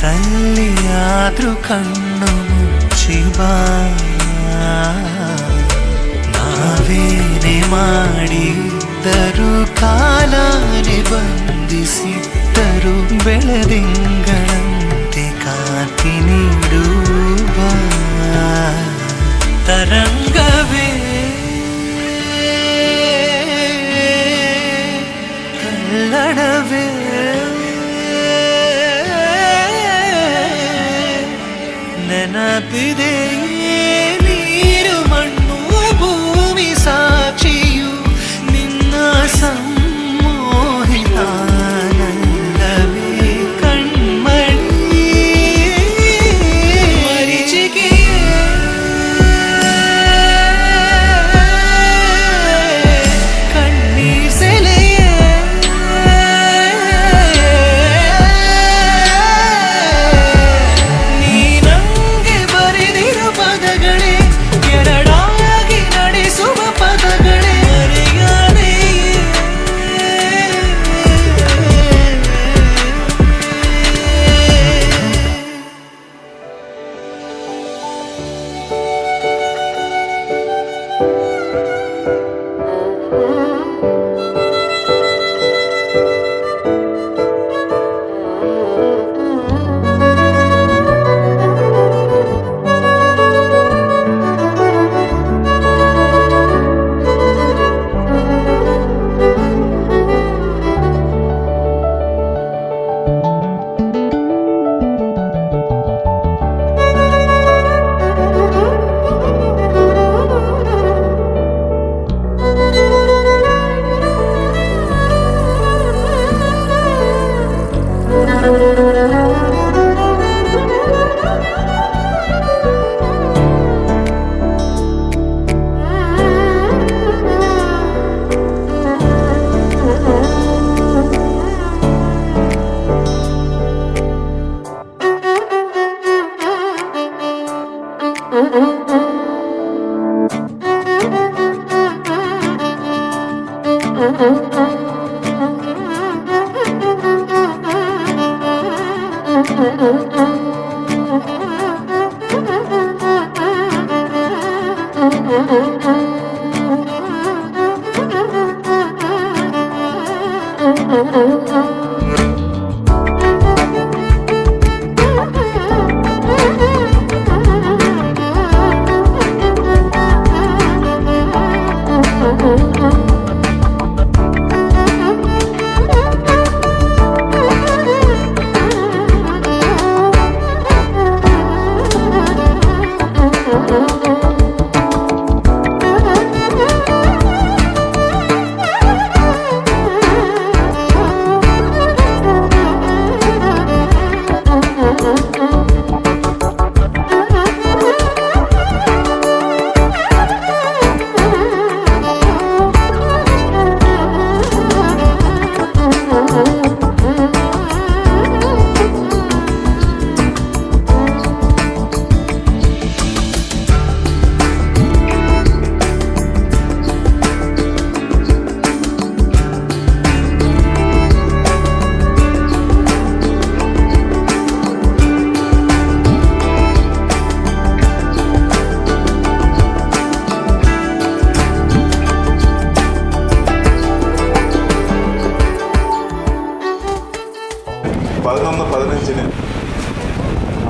ವಯಸ್ಸಲ್ಲಿಯಾದ್ರೂ ಕಣ್ಣು ಮುಚ್ಚಿ ಬಾ, ನಾವೇನೆ ಮಾಡಿದ್ದರು ಕಾಲನೆ ಬಂಧಿಸಿದ್ದರು ಬೆಳದಿಂಗಳಂತೆ ಕಾಂತಿ ನೀಡುವ ತರಂಗವೇ ಕಲ್ಲಡವೇ ನೆನಪಿದೆ ನೀರು ಮಣ್ಣು ಭೂಮಿ ಸಾಕ್ಷಿಯು ನಿನ್ನ ಸಂಮೋಹಿತಾನಂದವೇ ಕಣ್ಮಣಿ ಮರೀಚಿಕೆಯೇ ಕಣ್ಣೀರ್ ಸೆಲೆಯೇ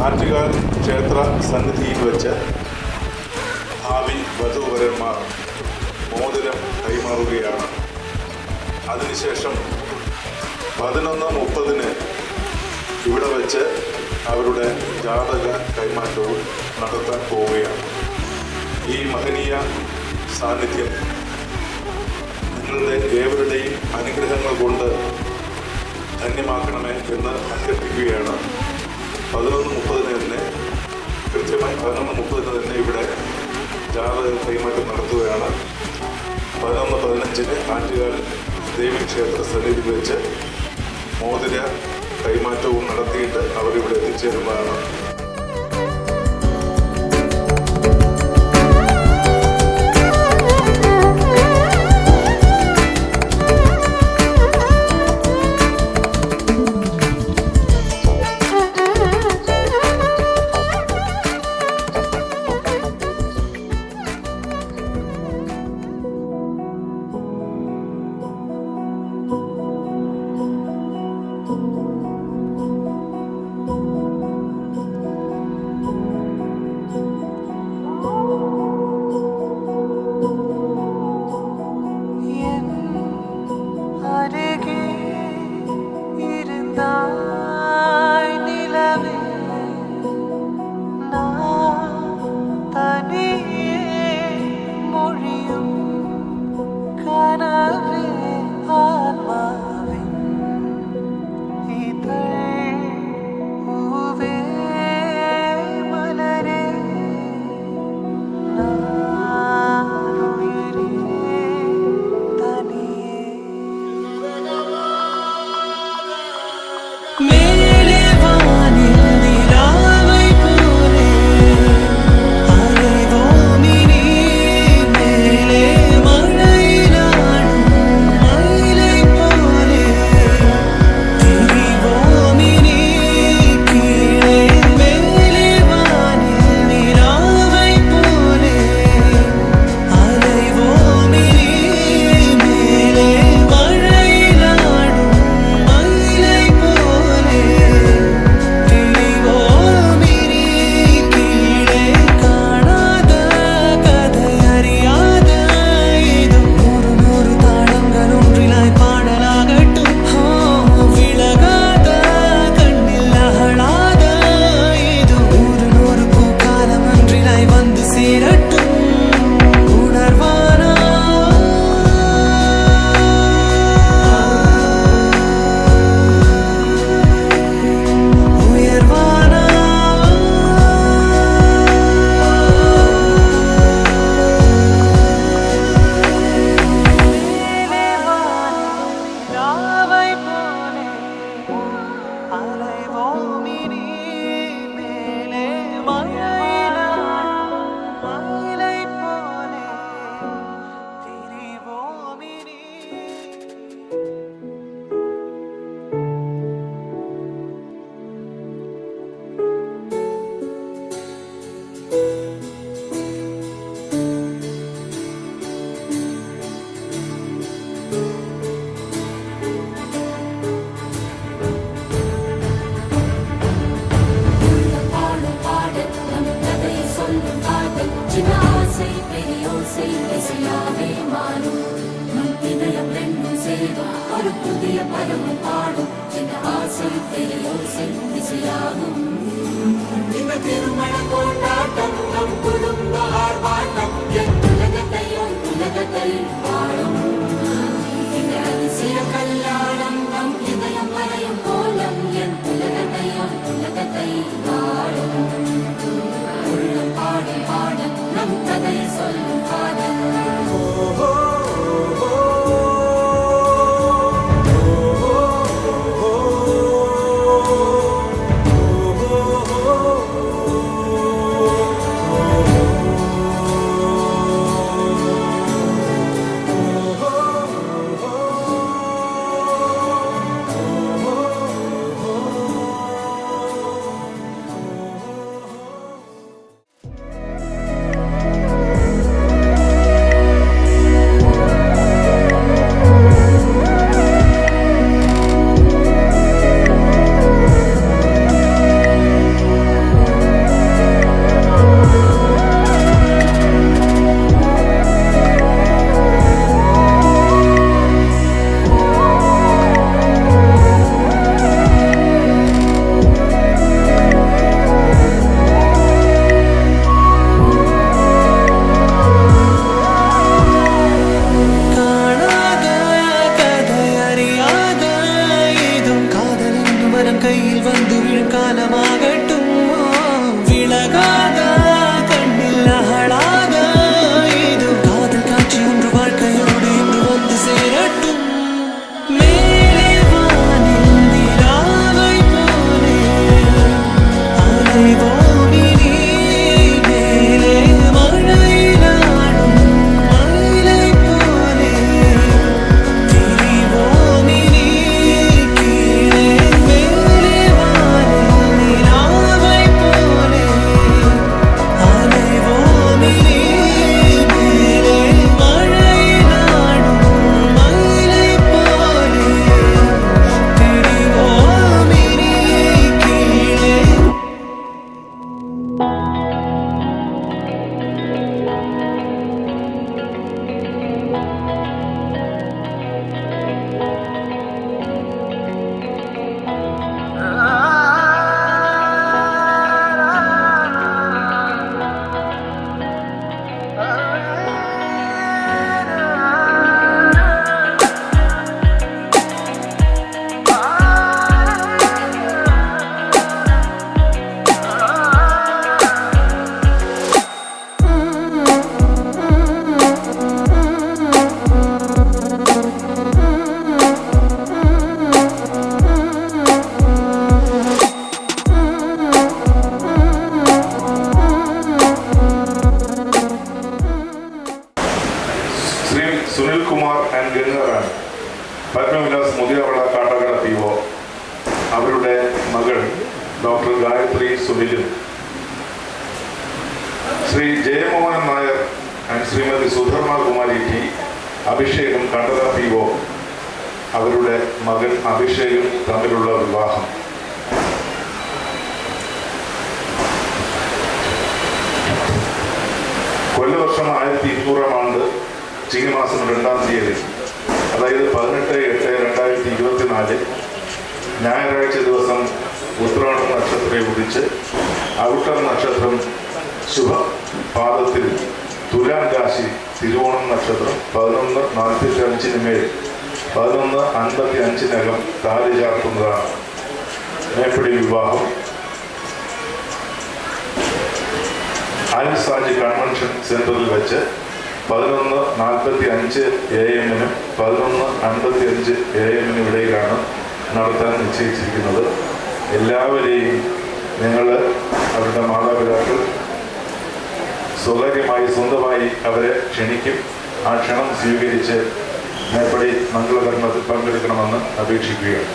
ആറ്റുകാൽ ക്ഷേത്ര സന്നിധിയിൽ വെച്ച് ഭാവി വധൂവരന്മാർ മോതിരം കൈമാറുകയാണ്. അതിനുശേഷം 11:30 ഇവിടെ വെച്ച് അവരുടെ ജാതക കൈമാറ്റവും നടത്താൻ പോവുകയാണ്. ഈ മഹനീയ സാന്നിധ്യം നിങ്ങളുടെ ഏവരുടെയും അനുഗ്രഹങ്ങൾ കൊണ്ട് ധന്യമാക്കണമേ എന്ന് അഭ്യർത്ഥിക്കുകയാണ്. 11:30 തന്നെ കൃത്യമായി 11:30 തന്നെ ഇവിടെ ജാതക കൈമാറ്റം നടത്തുകയാണ്. 11:15 ആറ്റുകാൽ ദേവീക്ഷേത്ര സന്നിധിയിൽ വെച്ച് മോതിര കൈമാറ്റവും നടത്തിയിട്ട് അവരിവിടെ എത്തിച്ചേരുന്നതാണ്. செய்தும் ஒரு புதிய பருவம் பாடும் என்ற ஆசை பெரியோசை இசையாகும். இந்த திருமண கொண்டாட்டம் நம் குடும்ப ஆர்ப்பாட்டம் என் உலகத்தையும் உலகத்தை வாழும். இந்த அதிசய கல்யாணம் நம் இதயம் வரையும் கோலம் என் உலகத்தையும் உலகத்தை வாழும். உள்ளம் பாடும் பாடல் நம் கதை சொல்லும் காதல். கையில் வந்து விழும் காலமாகட்டும். விலகாத கண்ணில் அகழாத இது காதல் காட்சி ஒன்று வாழ்க்கையோடு இன்று வந்து சேரட்டும். மேலே வானில் நிலாவை போலே அலைவோமினி மேலே மழையிலாடும் மயிலை போலே திரிவோமினி கீழே സുനിൽകുമാർ ആൻഡ് ഗംഗാറാണി പത്മവിലാസ് മുതിയവള കാട്ടകട PO അവരുടെ മകൾ ഡോക്ടർ ഗായത്രി സുനിലും ശ്രീ ജയമോഹൻ നായർ ആൻഡ് ശ്രീമതി സുധർമ്മ കുമാരി T അഭിഷേകം കണ്ടത PO അവരുടെ മകൻ അഭിഷേകും തമ്മിലുള്ള വിവാഹം കൊല്ലവർഷം 1200 ആണ്ട് ചിങ്ങമാസം 2-ാം തീയതി അതായത് 18/8/2024 ഞായറാഴ്ച ദിവസം ഉത്രാടം നക്ഷത്രം ഉദിച്ച് അവിട്ടം നക്ഷത്രം ശുഭപാദത്തിൽ തുലാം രാശി തിരുവോണം നക്ഷത്രം 11:45 മേൽ 11:55 താലി ചാർത്തുന്നതാണ് മേപ്പടി വിവാഹം. ആൽസാജ് കൺവെൻഷൻ സെന്ററിൽ വെച്ച് 11:45 AM 11:55 AM ഇടയിലാണ് നടത്താൻ നിശ്ചയിച്ചിരിക്കുന്നത്. എല്ലാവരെയും നിങ്ങൾ അവരുടെ മാതാപിതാക്കൾ സ്വകാര്യമായി സ്വന്തമായി അവരെ ക്ഷണിക്കും. ആ ക്ഷണം സ്വീകരിച്ച് മേപ്പടി മംഗളകർമ്മത്തിൽ പങ്കെടുക്കണമെന്ന് അപേക്ഷിക്കുകയാണ്.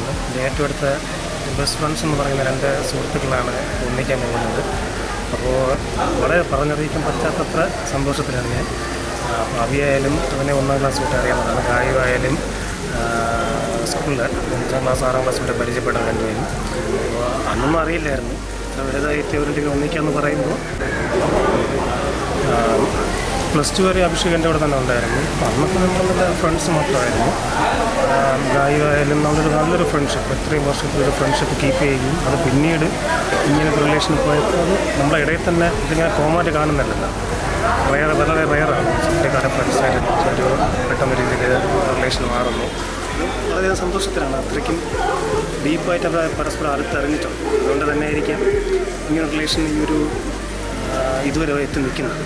പോകുന്നത്. എൻ്റെ ഏറ്റവും അടുത്ത ബെസ്റ്റ് ഫ്രണ്ട്സ് എന്ന് പറയുന്ന 2 സുഹൃത്തുക്കളാണ് ഒന്നിക്കാൻ പോകുന്നത്. അപ്പോൾ വളരെ പറഞ്ഞറിയിക്കാൻ പറ്റാത്തത്ര സന്തോഷത്തിലാണ് ഞാൻ. അവിയായാലും അവനെ 1ാം ക്ലാസ് തൊട്ട് അറിയാവുന്നതാണ്. ഗായുവായാലും സ്കൂളിൽ 5ാം ക്ലാസ് 6ാം ക്ലാസ് തൊട്ട് പരിചയപ്പെടാൻ രണ്ടുപേരും. അപ്പോൾ അന്നൊന്നും അറിയില്ലായിരുന്നു. ഇത്ര വലുതായിട്ട് ഇവരുടെ ഒന്നിക്കാന്ന് പറയുമ്പോൾ +2 വരെ അഭിഷേക് എൻ്റെ അവിടെ തന്നെ ഉണ്ടായിരുന്നു. അപ്പോൾ അന്നൊക്കെ നമ്മൾ നല്ല ഫ്രണ്ട്സ് മാത്രമായിരുന്നു. ഗായുവായാലും നല്ലൊരു ഫ്രണ്ട്ഷിപ്പ്, ഇത്രയും വർഷത്തിലൊരു ഫ്രണ്ട്ഷിപ്പ് കീപ്പ് ചെയ്യുകയും അത് പിന്നീട് ഇങ്ങനത്തെ റിലേഷൻ പോയപ്പോൾ അത് നമ്മളെ ഇടയിൽ തന്നെ ഇതിങ്ങനെ കോമായിട്ട് കാണുന്നില്ലല്ലോ. വളരെ റെയറാണ് കുട്ടിക്കാരെ ഫ്രണ്ട്സായിട്ട് ഒരു പെട്ടെന്ന രീതിയിൽ റിലേഷൻ മാറുന്നു. വളരെയധികം സന്തോഷത്തിലാണ്. അത്രയ്ക്കും ഡീപ്പായിട്ട് അത് പരസ്പരം അടുത്തറിഞ്ഞിട്ടുണ്ട്. അതുകൊണ്ട് തന്നെ ആയിരിക്കാം ഇങ്ങനെ റിലേഷൻ ഈ ഒരു ഇതുവരെ എത്തി നിൽക്കുന്നത്.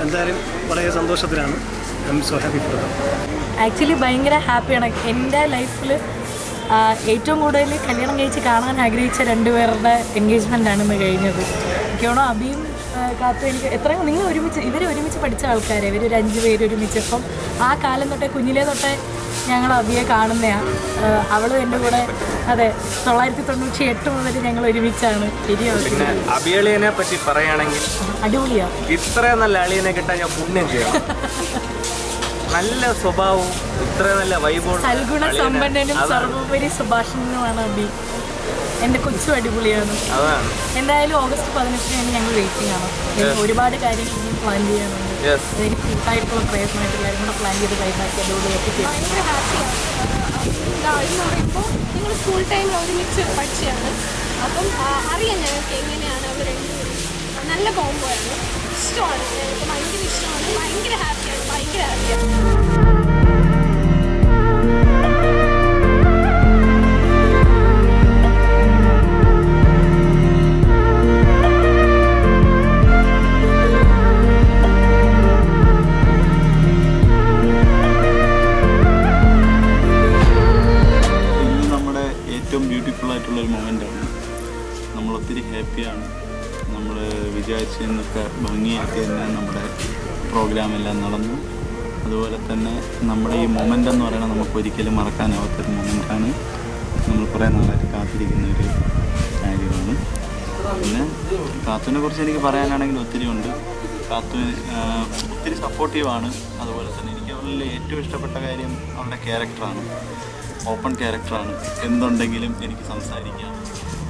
എന്തായാലും വളരെ സന്തോഷത്തിലാണ്. I M so happy for them. Actually ഭയങ്കര ഹാപ്പിയാണ്. എൻ്റെ ലൈഫിൽ ഏറ്റവും കൂടുതൽ കല്യാണം കഴിച്ച് കാണാൻ ആഗ്രഹിച്ച 2 പേരുടെ എൻഗേജ്മെൻ്റാണ് ഇന്ന് കഴിഞ്ഞത്. എനിക്കാണോ അഭിയും കാത്തു എനിക്ക് എത്രയും നിങ്ങൾ ഒരുമിച്ച് പഠിച്ച ആൾക്കാരെ ഇവരൊരു 5 പേര് ഒരുമിച്ചപ്പം ആ കാലം തൊട്ടേ കുഞ്ഞിലേ തൊട്ടേ ഞങ്ങൾ അഭിയെ കാണുന്നതാണ്. അവളും എൻ്റെ കൂടെ 1998 മുതൽ ഞങ്ങൾ ഒരുമിച്ചാണ്. പിന്നെ അഭിയളിയനെ പറ്റി പറയുകയാണെങ്കിൽ അടിപൊളിയാണ്. ഇത്രയും നല്ല അളിയനെ കിട്ടാൻ ഞാൻ പുണ്യം ചെയ്യണം. നല്ല സ്വഭാവവും ഇത്രയും നല്ല വൈബോളും സൽഗുണ സമ്പന്നനും സർവോപരി സുഭാഷണനുമാണ് അഭി. എൻ്റെ കൊച്ചും അടിപൊളിയാണ്. അതാണ്. എന്തായാലും ഓഗസ്റ്റ് 18 ഞങ്ങൾ വെയിറ്റിംഗ് ആണ്. ഒരുപാട് കാര്യങ്ങൾ ഇനി പ്ലാൻ ചെയ്യാനുണ്ട്. വെരി കൂട്ടായിട്ടുള്ള പ്രയത്നമായിട്ട് എല്ലാവരും കൂടെ പ്ലാൻ ചെയ്ത് കൈമാറ്റി അടിപൊളിയാക്കി ചെയ്യും. ഭയങ്കര ഹാപ്പിയാണ്. എന്ന് പറയുമ്പോൾ നിങ്ങൾ സ്കൂൾ ടൈമിൽ ഒരുമിച്ച് പഠിച്ചതാണ്. അപ്പം അറിയാം ഞങ്ങൾക്ക് എങ്ങനെയാണ് അവർ രണ്ടുപേരും. നല്ല കോമ്പോയാണ്. ഇഷ്ടമാണ്. ഞങ്ങൾക്ക് ഭയങ്കര ഇഷ്ടമാണ്. ഭയങ്കര ഹാപ്പിയാണ്. ഭയങ്കര ഹാപ്പിയാണ്. ബ്യൂട്ടിഫുൾ ആയിട്ടുള്ളൊരു മൊമെൻ്റാണ്. നമ്മളൊത്തിരി ഹാപ്പിയാണ്. നമ്മൾ വിചാരിച്ചതിനൊക്കെ ഭംഗിയാക്കി തന്നെ നമ്മുടെ പ്രോഗ്രാം എല്ലാം നടന്നു. അതുപോലെ തന്നെ നമ്മുടെ ഈ മൊമെൻ്റ് എന്ന് പറയുന്നത് നമുക്ക് ഒരിക്കലും മറക്കാനാവാത്തൊരു മൊമെൻ്റാണ്. നമ്മൾ കുറേ നാളായിട്ട് കാത്തിരിക്കുന്ന ഒരു കാര്യമാണ്. പിന്നെ കാത്തുവിനെ കുറിച്ച് എനിക്ക് പറയാനാണെങ്കിൽ ഒത്തിരി ഉണ്ട്. കാത്തു ഒത്തിരി സപ്പോർട്ടീവാണ്. അതുപോലെ തന്നെ എനിക്ക് അവളിൽ ഏറ്റവും ഇഷ്ടപ്പെട്ട കാര്യം അവളുടെ ക്യാരക്ടറാണ്. ഓപ്പൺ ക്യാരക്ടറാണ്. എന്തുണ്ടെങ്കിലും എനിക്ക് സംസാരിക്കാം.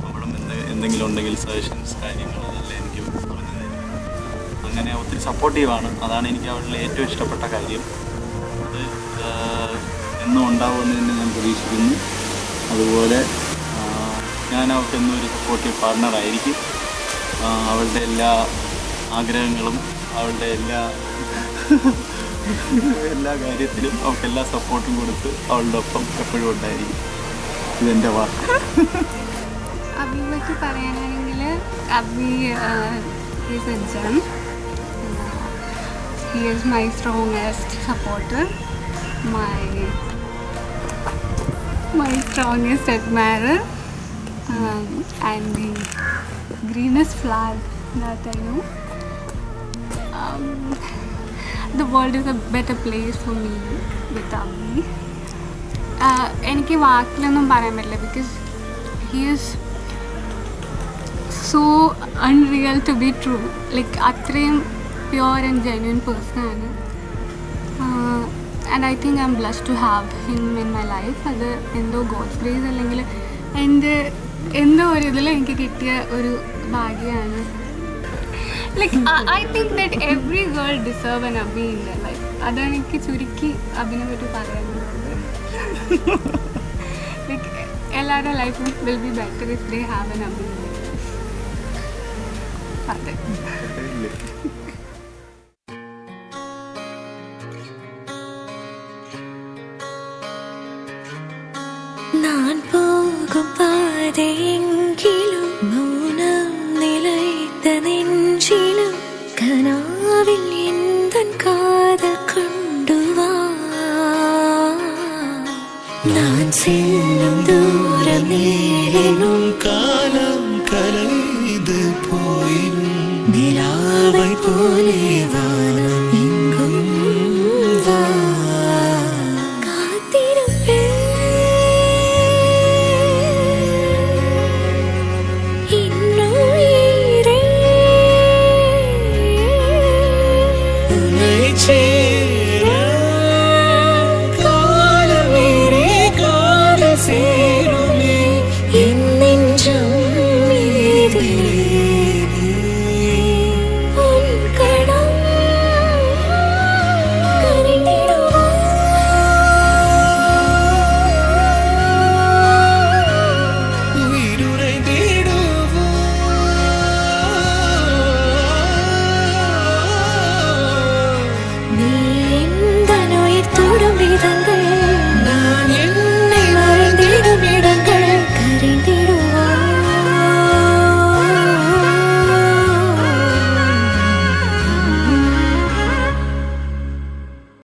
അവിടെ എന്തെങ്കിലും ഉണ്ടെങ്കിൽ സജഷൻസ് കാര്യങ്ങൾ അതെല്ലാം എനിക്ക് പറഞ്ഞു തരും. അങ്ങനെ ഒത്തിരി സപ്പോർട്ടീവാണ്. അതാണ് എനിക്ക് അവളിൽ ഏറ്റവും ഇഷ്ടപ്പെട്ട കാര്യം. അത് എന്നും ഉണ്ടാവുമെന്ന് തന്നെ ഞാൻ പ്രതീക്ഷിക്കുന്നു. അതുപോലെ ഞാൻ അവൾക്ക് എന്നും ഒരു സപ്പോർട്ടീവ് പാർട്ണറായിരിക്കും. അവളുടെ എല്ലാ ആഗ്രഹങ്ങളും അവളുടെ എല്ലാ കാര്യത്തിലും അവൾക്ക് എല്ലാ സപ്പോർട്ടും കൊടുത്ത് അവളുടെ ഒപ്പം എപ്പോഴും ഉണ്ടായിരിക്കും. ഇതെൻ്റെ വാക്ക്. അഭിയെ പറ്റി പറയാനാണെങ്കിൽ Abhi is a gem. He is my strongest supporter, my strongest admirer, and the greenest flag that I know. The world is a better place for me with Abhi. എനിക്ക് വാക്കിലൊന്നും പറയാൻ പറ്റില്ല. Because he is so unreal to be true. Like അത്രയും pure and genuine പേഴ്സണാണ്. And I think I am blessed to have him in my life. അത് എന്തോ God's grace അല്ലെങ്കിൽ എൻ്റെ എന്തോ ഒരു ഇതിൽ എനിക്ക് കിട്ടിയ ഒരു ഭാഗ്യമാണ്. Like I think that every girl deserve an Abhi in their life. അതാണ് എനിക്ക് ചുരുക്കി അഭിനെ പറ്റി പറയാനുള്ളത്. Like എല്ലാവരുടെ life will be better if they have an Abhi in their life. അതെ. நான் போகும் பாதையெங்கிலும் மௌனம் நிலைத்த நெஞ்சிலும் கனாவில் எந்தன் காதல் கொண்டு வா. நான் செல்லும் தூரம் நேரினும் காலம் கலைந்து போயினும் நிலாவை போலே வா.